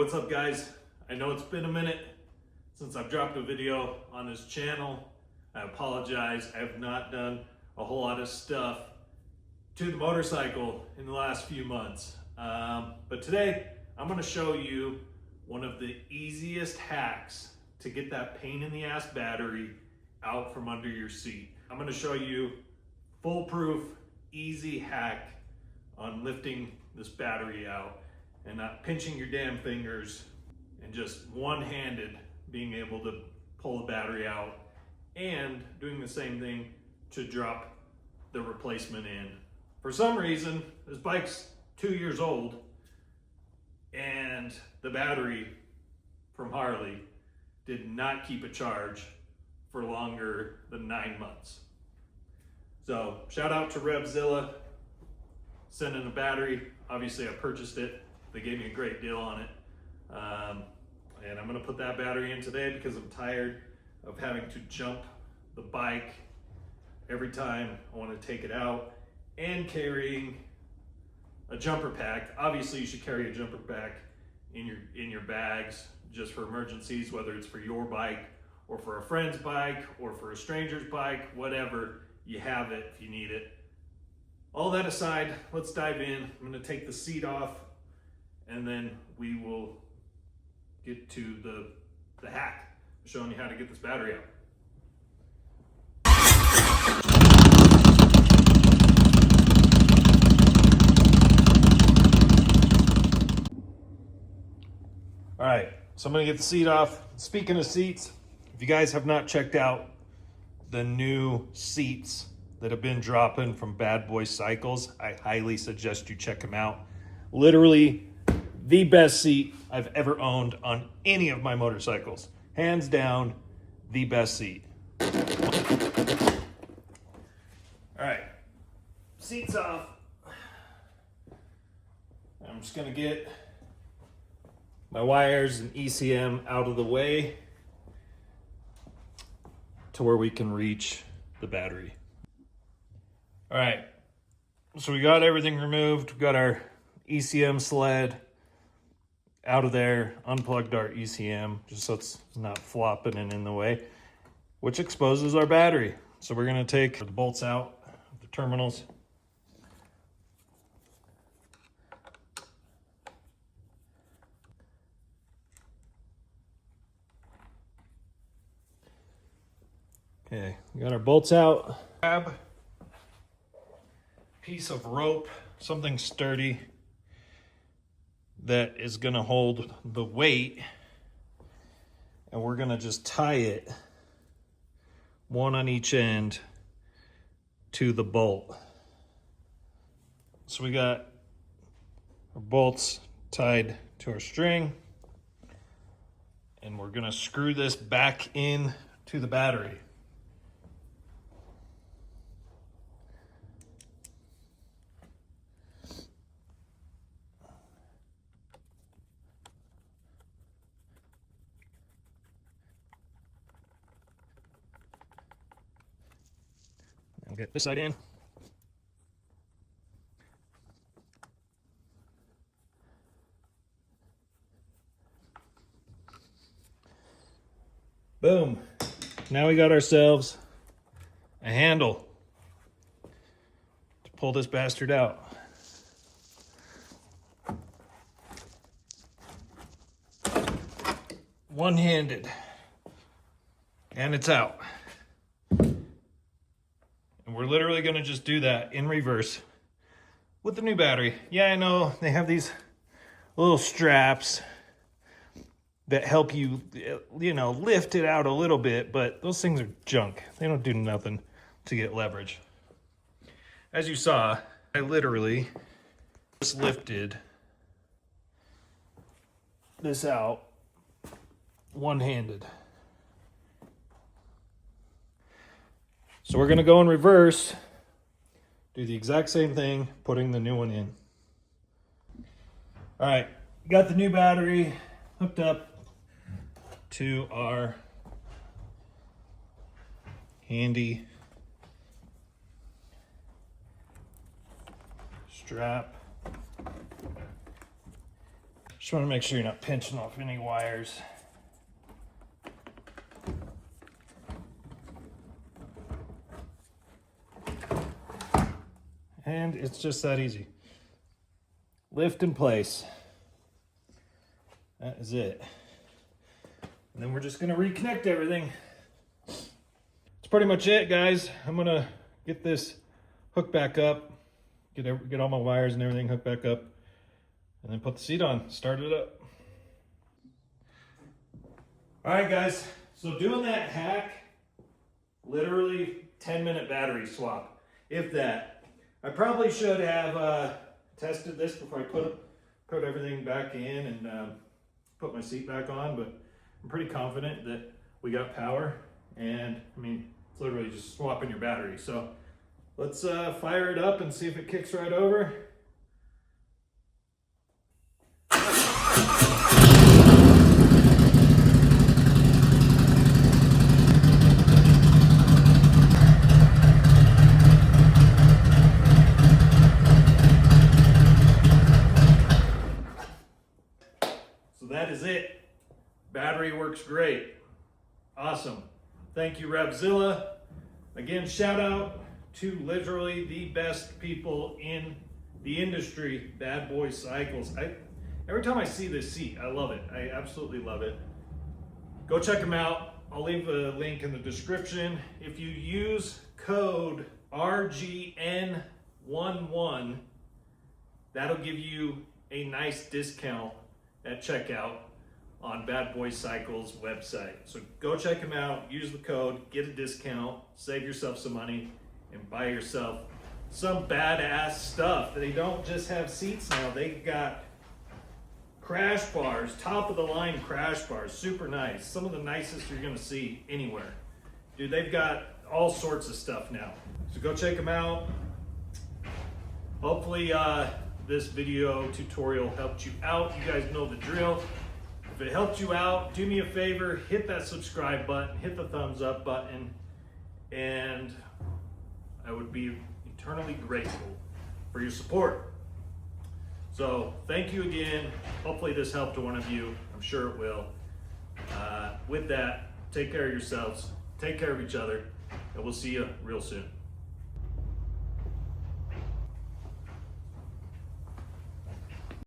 What's up, guys? I know it's been a minute since I've dropped a video on this channel. I apologize. I have not done a whole lot of stuff to the motorcycle in the last few months. But today I'm going to show you one of the easiest hacks to get that pain in the ass battery out from under your seat. I'm going to show you foolproof, easy hack on lifting this battery out and not pinching your damn fingers and just one-handed being able to pull the battery out and doing the same thing to drop the replacement in. For some reason, this bike's 2 years old and the battery from Harley did not keep a charge for longer than 9 months. So shout out to Revzilla, sending a battery. Obviously I purchased it. They gave me a great deal on it. And I'm gonna put that battery in today because I'm tired of having to jump the bike every time I wanna take it out and carrying a jumper pack. Obviously you should carry a jumper pack in your bags just for emergencies, whether it's for your bike or for a friend's bike or for a stranger's bike, whatever, you have it if you need it. All that aside, let's dive in. I'm gonna take the seat off and then we will get to the hack, showing you how to get this battery out. All right, so I'm gonna get the seat off. Speaking of seats, if you guys have not checked out the new seats that have been dropping from Bad Boy Cycles, I highly suggest you check them out. Literally the best seat I've ever owned on any of my motorcycles. Hands down, the best seat. All right, seats off. I'm just gonna get my wires and ECM out of the way to where we can reach the battery. All right, so we got everything removed. We got our ECM sled out of there, unplugged our ECM just so it's not flopping and in the way, which exposes our battery. So we're gonna take the bolts out of the terminals. Okay, we got our bolts out. Grab a piece of rope, something sturdy that is gonna hold the weight, and we're gonna just tie it, one on each end, to the bolt. So we got our bolts tied to our string, and we're gonna screw this back in to the battery. I'll get this side in. Boom. Now we got ourselves a handle to pull this bastard out. One-handed. And it's out. We're literally gonna just do that in reverse with the new battery. Yeah, I know they have these little straps that help you, lift it out a little bit, but those things are junk. They don't do nothing to get leverage. As you saw, I literally just lifted this out one-handed. So we're gonna go in reverse, do the exact same thing, putting the new one in. All right, got the new battery hooked up to our handy strap. Just want to make sure you're not pinching off any wires. And it's just that easy. Lift in place. That is it. And then we're just gonna reconnect everything. That's pretty much it, guys. I'm gonna get this hooked back up, get all my wires and everything hooked back up, and then put the seat on, start it up. All right, guys, so doing that hack, literally 10-minute battery swap, if that. I probably should have tested this before I put everything back in and put my seat back on, but I'm pretty confident that we got power, and I mean, it's literally just swapping your battery. So let's fire it up and see if it kicks right over. That is it. Battery works great. Awesome. Thank you, Revzilla. Again, shout out to literally the best people in the industry, Bad Boy Cycles. Every time I see this seat, I love it. I absolutely love it. Go check them out. I'll leave a link in the description. If you use code RGN11, that'll give you a nice discount at checkout on Bad Boy Cycles website. So go check them out, use the code, get a discount, save yourself some money, and buy yourself some badass stuff. They don't just have seats now, they've got crash bars, top of the line crash bars, super nice. Some of the nicest you're gonna see anywhere. Dude, they've got all sorts of stuff now. So go check them out. Hopefully, this video tutorial helped you out. You guys know the drill. If it helped you out, do me a favor, hit that subscribe button, hit the thumbs up button, and I would be eternally grateful for your support. So thank you again. Hopefully this helped one of you. I'm sure it will. With that, take care of yourselves, take care of each other, and we'll see you real soon.